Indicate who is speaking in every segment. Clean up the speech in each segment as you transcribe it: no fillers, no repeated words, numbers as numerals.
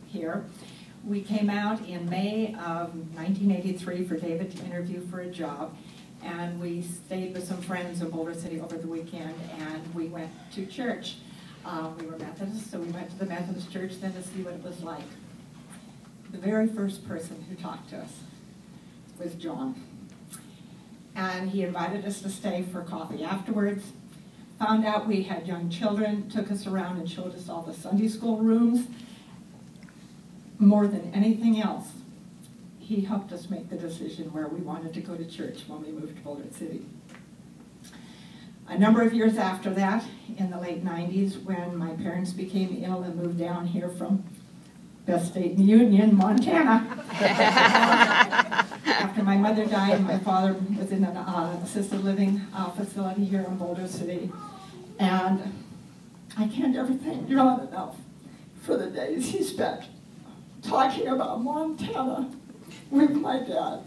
Speaker 1: here. We came out in May of 1983 for David to interview for a job, and we stayed with some friends in Boulder City over the weekend, and we went to church. We were Methodists, so we went to the Methodist church then to see what it was like. The very first person who talked to us was John. And he invited us to stay for coffee afterwards. Found out we had young children, took us around and showed us all the Sunday school rooms. More than anything else, he helped us make the decision where we wanted to go to church when we moved to Boulder City. A number of years after that, in the late 90s, when my parents became ill and moved down here from best state in the Union, Montana. After my mother died, my father was in an assisted living facility here in Boulder City. And I can't ever thank John enough for the days he spent talking about Montana with my dad.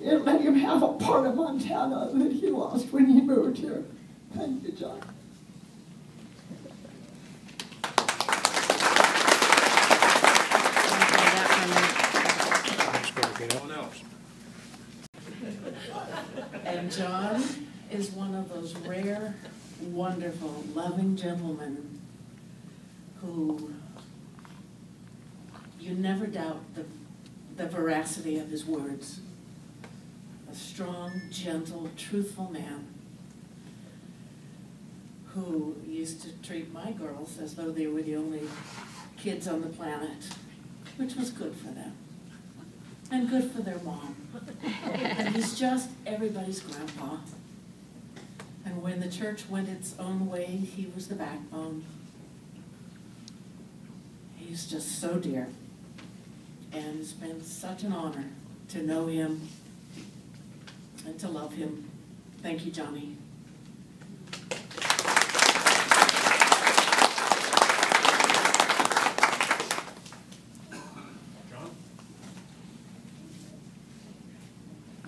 Speaker 1: It let him have a part of Montana that he lost when he moved here. Thank you, John.
Speaker 2: And John is one of those rare, wonderful, loving gentlemen who you never doubt the veracity of his words. A strong, gentle, truthful man who used to treat my girls as though they were the only kids on the planet, which was good for them and good for their mom. And he's just everybody's grandpa. And when the church went its own way, he was the backbone. He's just so dear. And it's been such an honor to know him and to love him. Thank you, Johnny.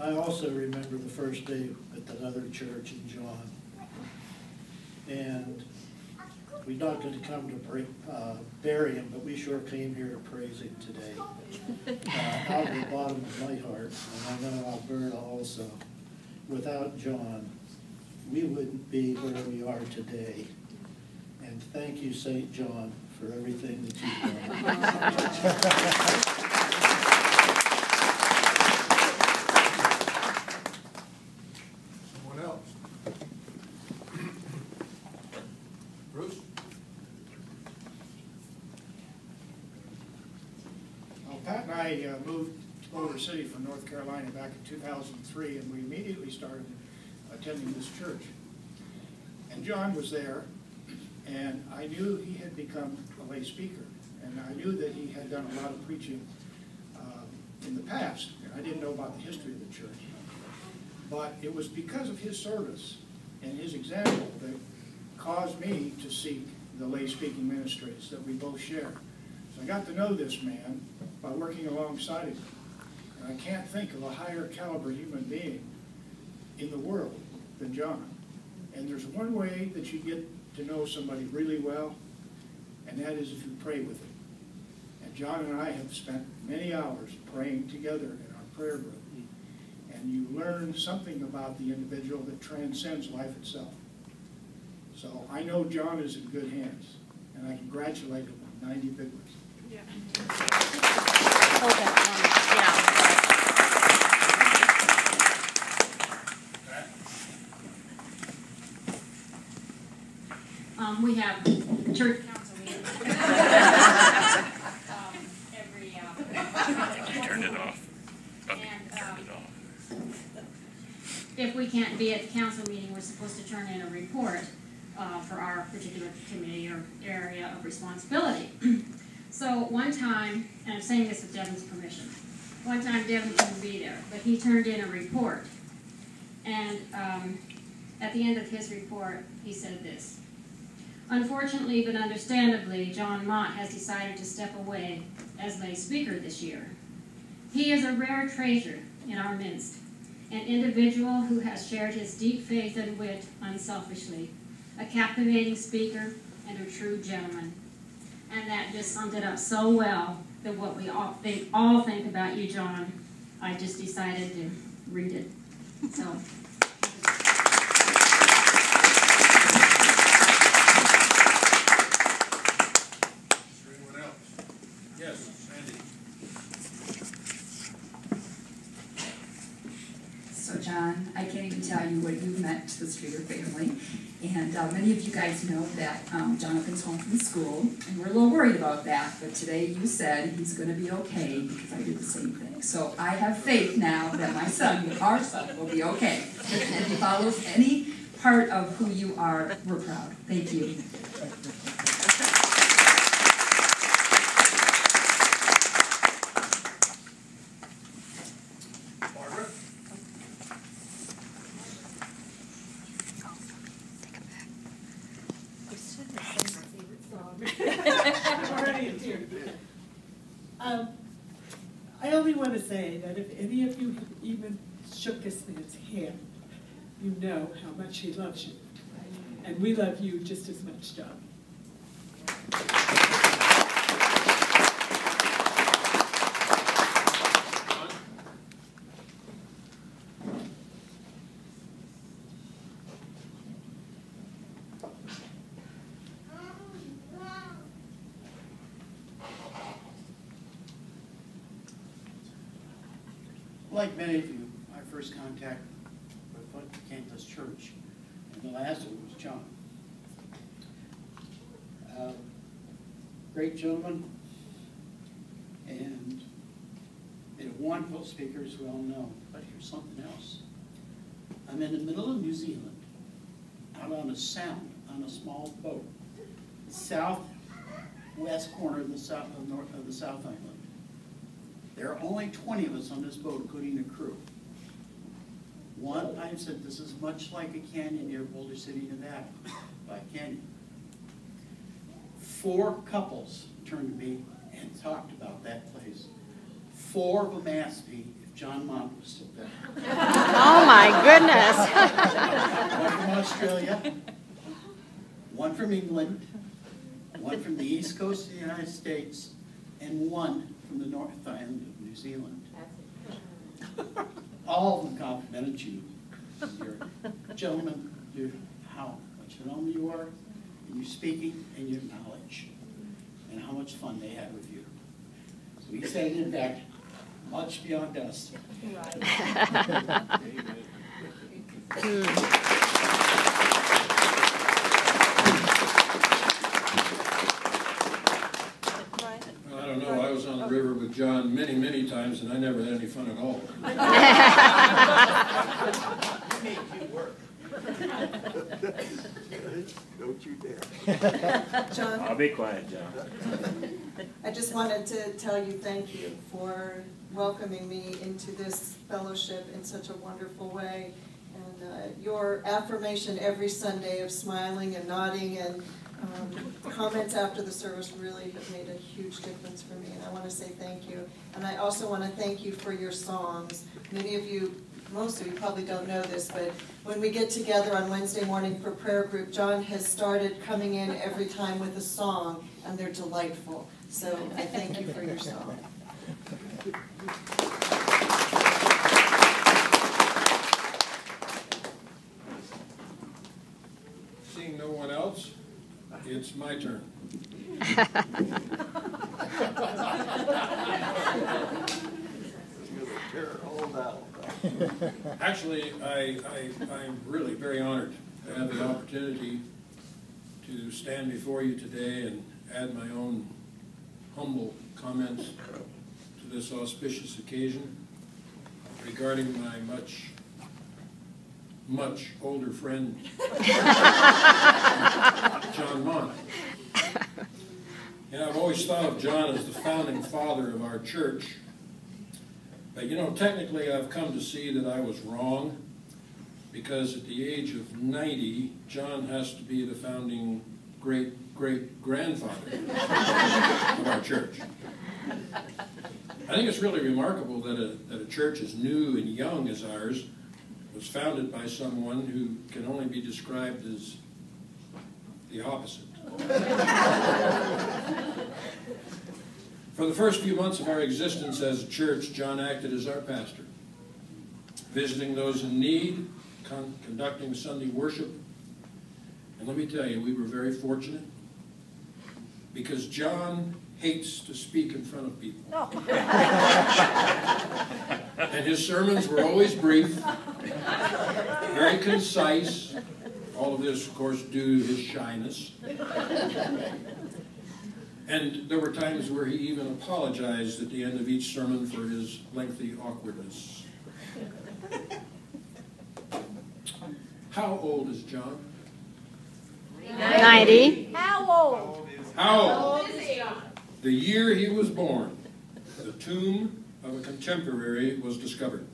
Speaker 3: I also remember the first day at that other church in John. And we're not going to come to bury him, but we sure came here to praise him today. Out of the bottom of my heart, and I know Alberta also, without John, we wouldn't be where we are today. And thank you, St. John, for everything that you've done.
Speaker 4: Pat and I moved to Boulder City from North Carolina back in 2003, and we immediately started attending this church. And John was there, and I knew he had become a lay speaker, and I knew that he had done a lot of preaching in the past. And I didn't know about the history of the church. But it was because of his service and his example that caused me to seek the lay speaking ministries that we both share. So I got to know this man by working alongside him. And I can't think of a higher caliber human being in the world than John. And there's one way that you get to know somebody really well, and that is if you pray with them. And John and I have spent many hours praying together in our prayer group. And you learn something about the individual that transcends life itself. So I know John is in good hands, and I congratulate him on 90 big ones. Yeah.
Speaker 5: We have church council meetings every.
Speaker 6: You turned it off. Oh,
Speaker 5: and
Speaker 6: turned it off.
Speaker 5: If we can't be at the council meeting, we're supposed to turn in a report for our particular committee or area of responsibility. So one time, and I'm saying this with Devin's permission, one time Devin couldn't be there, but he turned in a report. And at the end of his report, he said this: "Unfortunately, but understandably, John Mondt has decided to step away as lay speaker this year. He is a rare treasure in our midst, an individual who has shared his deep faith and wit unselfishly, a captivating speaker and a true gentleman. And that just summed it up so well, that what we all think about you, John. I just decided to read it. So.
Speaker 7: Anyone else? Yes, Sandy.
Speaker 8: So John, I can't even tell you what you've meant to the Streeter family. And many of you guys know that Jonathan's home from school, and we're a little worried about that, but today you said he's going to be okay because I did the same thing. So I have faith now that my son, our son, will be okay. If he follows any part of who you are, we're proud. Thank you.
Speaker 7: Barbara?
Speaker 9: I only want to say that if any of you have even shook this man's hand, you know how much he loves you. And we love you just as much, John.
Speaker 10: Like many of you, my first contact with what became this church, and the last one was John. Great gentleman, and a wonderful speaker, as we all know. But here's something else. I'm in the middle of New Zealand, out on a sound, on a small boat, southwest corner of the South Island. There are only 20 of us on this boat, including the crew. One, I said, this is much like a canyon near Boulder City, Nevada, by a canyon. 4 couples turned to me and talked about that place. 4 of them asked me if John Mondt was still there.
Speaker 11: Oh my goodness.
Speaker 10: 1 from Australia, 1 from England, 1 from the East Coast of the United States, and 1 from the North Island of New Zealand. All of them complimented you. You're a gentleman, how much of an honour you are, and your speaking and your knowledge, and how much fun they had with you. So we said, in fact, much beyond us.
Speaker 7: I don't know, I was on the river with John many, many times, and I never had any fun at all.
Speaker 12: Don't you dare.
Speaker 13: John,
Speaker 6: I'll be quiet, John.
Speaker 13: I just wanted to tell you thank you for welcoming me into this fellowship in such a wonderful way. And your affirmation every Sunday of smiling and nodding and comments after the service really have made a huge difference for me, and I want to say thank you. And I also want to thank you for your songs. Many of you, most of you probably don't know this, but when we get together on Wednesday morning for prayer group, John has started coming in every time with a song, and they're delightful. So I thank you for your song.
Speaker 7: Seeing no one else, it's my turn. Actually, I'm really very honored to have the opportunity to stand before you today and add my own humble comments to this auspicious occasion regarding my much older friend, John Mondt. And I've always thought of John as the founding father of our church. But you know, technically I've come to see that I was wrong, because at the age of 90, John has to be the founding great-great-grandfather of our church. I think it's really remarkable that a church as new and young as ours was founded by someone who can only be described as the opposite. For the first few months of our existence as a church, John acted as our pastor, visiting those in need, conducting Sunday worship. And let me tell you, we were very fortunate because John hates to speak in front of people. And his sermons were always brief, very concise. All of this, of course, due to his shyness. And there were times where he even apologized at the end of each sermon for his lengthy awkwardness. How old is John?
Speaker 11: 90.
Speaker 7: How old? The year he was born, the tomb of a contemporary was discovered.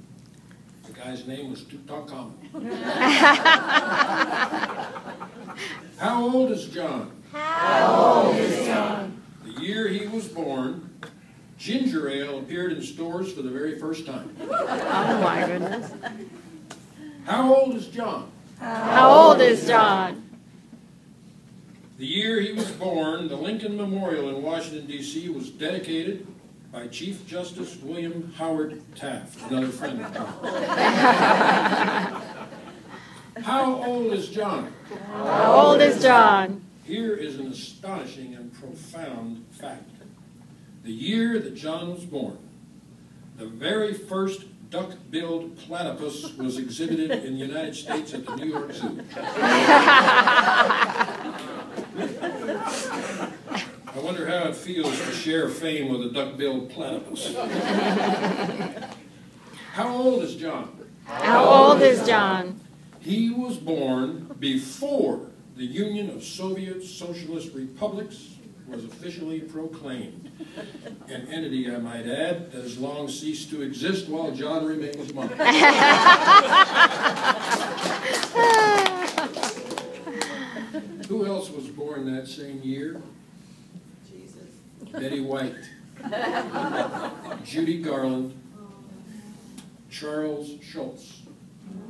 Speaker 7: The guy's name was Tutankhamun. How old is John?
Speaker 11: How old is John?
Speaker 7: The year he was born, ginger ale appeared in stores for the very first time.
Speaker 11: Oh my goodness.
Speaker 7: How old is John?
Speaker 11: How old is John?
Speaker 7: The year he was born, the Lincoln Memorial in Washington, D.C. was dedicated by Chief Justice William Howard Taft, another friend of John. How old is John?
Speaker 11: How old is John?
Speaker 7: Here is an astonishing and profound fact. The year that John was born, the very first duck-billed platypus was exhibited in the United States at the New York Zoo. I wonder how it feels to share fame with a duck-billed platypus. How old is John?
Speaker 11: How old is John?
Speaker 7: He was born before the Union of Soviet Socialist Republics was officially proclaimed. An entity, I might add, that has long ceased to exist while John remains Mondt. Who else was born that same year?
Speaker 13: Jesus.
Speaker 7: Betty White, Judy Garland, Charles Schultz,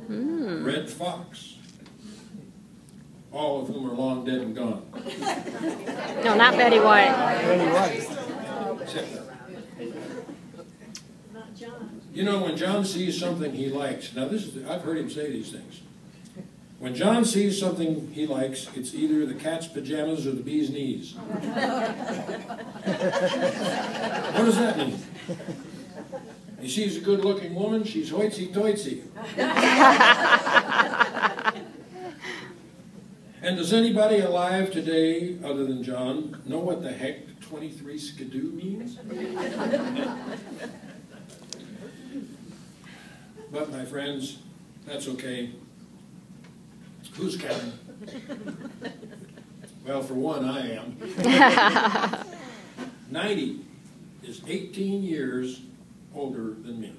Speaker 7: Red Fox, all of whom are long dead and gone.
Speaker 11: No, not Betty White.
Speaker 7: You know, when John sees something he likes, now this is, I've heard him say these things. When John sees something he likes, it's either the cat's pajamas or the bee's knees. What does that mean? He sees a good-looking woman, she's hoitsy-toitsy. And does anybody alive today, other than John, know what the heck 23 skidoo means? But, my friends, that's okay. Who's counting? Well, for one, I am. 90 is 18 years older than me.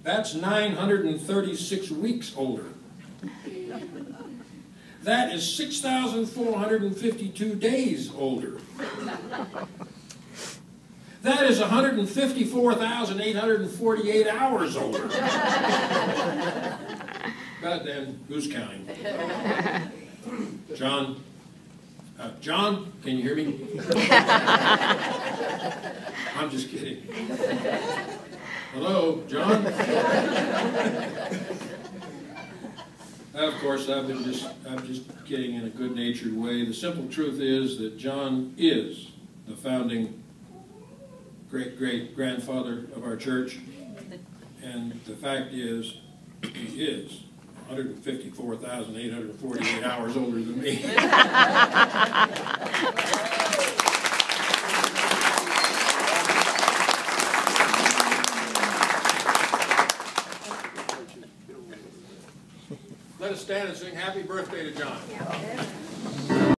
Speaker 7: That's 936 weeks older. That is 6,452 days older. That is 154,848 hours older. God then, who's counting? John? John, can you hear me? I'm just kidding. Hello, John? Of course, I'm just kidding in a good-natured way. The simple truth is that John is the founding great-great-grandfather of our church, and the fact is, he is 154,848 hours older than me. Let us stand and sing happy birthday to John.